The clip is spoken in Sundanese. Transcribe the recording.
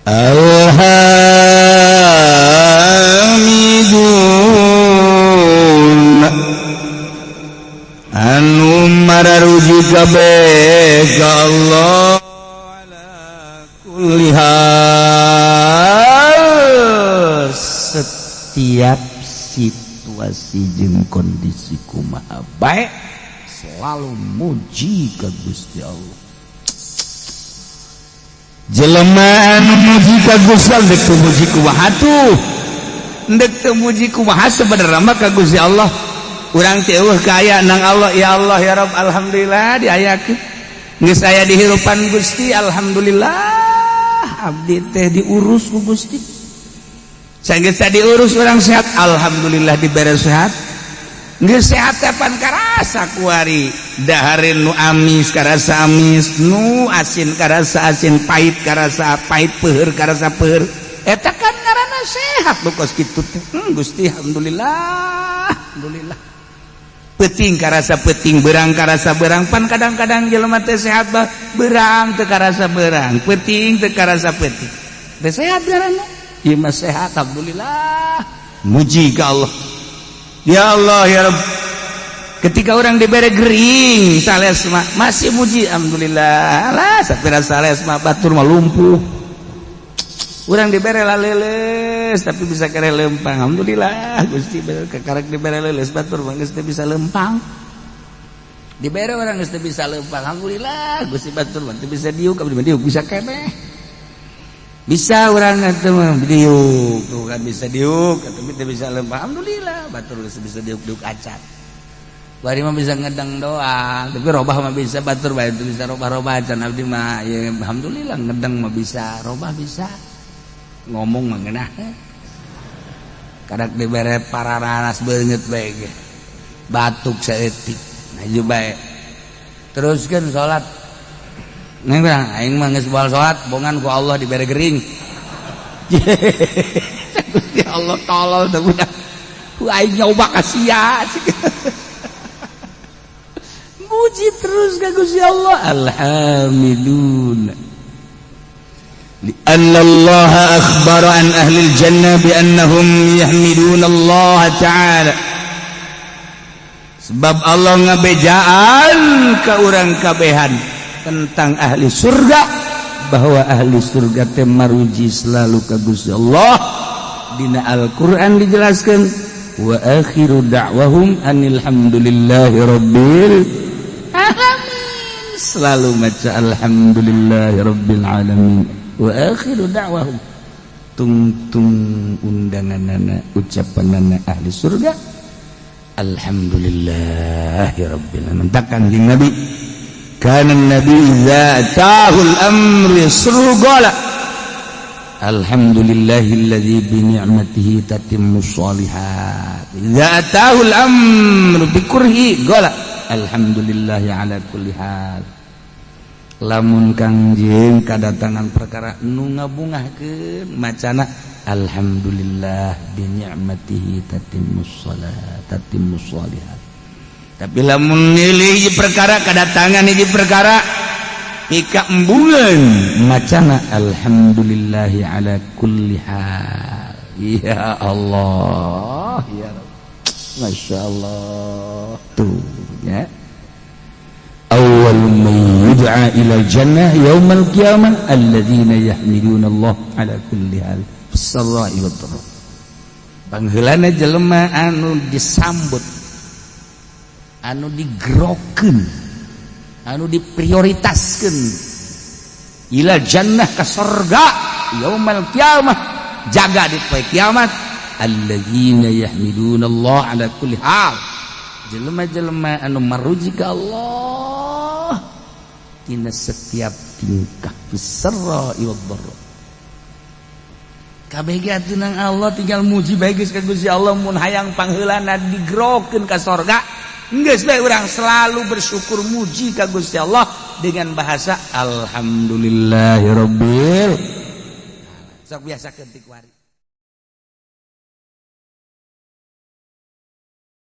alhamidun anu mararuji kabeh ka Allah ala kulli hal setiap situasi jeung kondisi kumaha bae selalu muji ka Gusti Allah. Jelema anu muji ka Gusti Allah dek muji kumaha tuh dek muji kumaha sebenarnya mah ka Gusti Allah urang teh eueuh kaya nang Allah ya Allah ya Rabb alhamdulillah diayakeun geus aya di hirupan Gusti alhamdulillah abdi teh diurus ku Gusti sageus diurus urang sehat alhamdulillah dibere sehat geus sehat tepan karasa kuari dahareun nu amis karasa amis nu asin karasa asin pahit karasa pahit peuheur karasa peuheur eta kan ngaranna sehat bukos kitu teh Gusti alhamdulillah alhamdulillah peuting karasa peuting beurang karasa beurang pan kadang-kadang jelema teh sehat bah beurang teu karasa beurang peuting teu karasa peuting teh sehat ngaranna ieu mah sehat alhamdulillah muji ka Allah. Ya Allah ya Rabb ketika orang dibere gering sales mah masih muji alhamdulillah lah sapira sales mah batur mah lumpuh orang dibere laleles tapi bisa kere lempang alhamdulillah Gusti kakarek dibere leles batur mah geus teu bisa lempang dibere orang geus teu bisa lempang alhamdulillah Gusti batur mah teu bisa diuk abdi mah diuk bisa keneh bisa orang itu diuk tuh kan bisa diuk tapi tidak bisa lempang alhamdulillah batur bisa diuk acat bari mah bisa ngedang doang tapi robah mah bisa batur bae itu bisa robah acan abdi mah ya alhamdulillah ngedang mah bisa robah bisa ngomong mah geunah kadak dibere pararanas beungeut bae ge batuk saeutik maju bae teruskeun salat neng bilang, aing mah geus baal salat, bongan ku Allah dibere gering. Gusti Allah tolol teh budak. Ku aing nyoba ka sia. Muji terus ka Gusti Allah. Alhamdulillah. Lianna Allah akhbara an ahli al-jannah bi annahum yahmiduna Allah ta'ala. Sebab Allah ngabejaan ka urang kabehan tentang ahli surga bahwa ahli surga teh maruji selalu ka Gusti Allah dina Al-Qur'an dijelaskan wa akhiru da'wahum anil hamdulillahi rabbil alamin selalu maca alhamdulillahi rabbil alamin wa akhiru da'wahum tung undanganana ucapanana ahli surga alhamdulillahi rabbil alamin takkan jeung Nabi kana nabi idza atahul amru yasru qala alhamdulillahilladzi bi ni'matihi tatimmus shalihat idza atahul amru bi kurhi qala alhamdulillahi ala kulli hal lamun kangjeng kadatangan perkara nu ngabungahkeun macana alhamdulillah bi ni'matihi tatimmus shalihat tapi lamun nilai perkara kadatangan hiji perkara pika embungeun macana alhamdulillahi ala kulli hal ya Allah ya Rabb Masya Allah tuh ya awal man yud'a ila jannah yaumal qiyamah alladzina yahmiduna Allah ala kulli hal sarra'i wad dharra pangheulana jelema anu disambut anu digerokeun anu diprioritaskeun ila jannah ka surga yaumal qiyamah jaga di poe kiamat alladzina yahmiduna Allah ala kulli hal jelema-jelema anu maruji ka Allah tina setiap tingkah bisarra wad dharra kabeh ge atuh Allah tinggal muji bae geus ka Gusti Allah mun hayang pangheulana digerokeun ka surga geus bae urang selalu bersyukur muji ka Gusti Allah dengan bahasa alhamdulillahirabbil sok biasa keuntik wari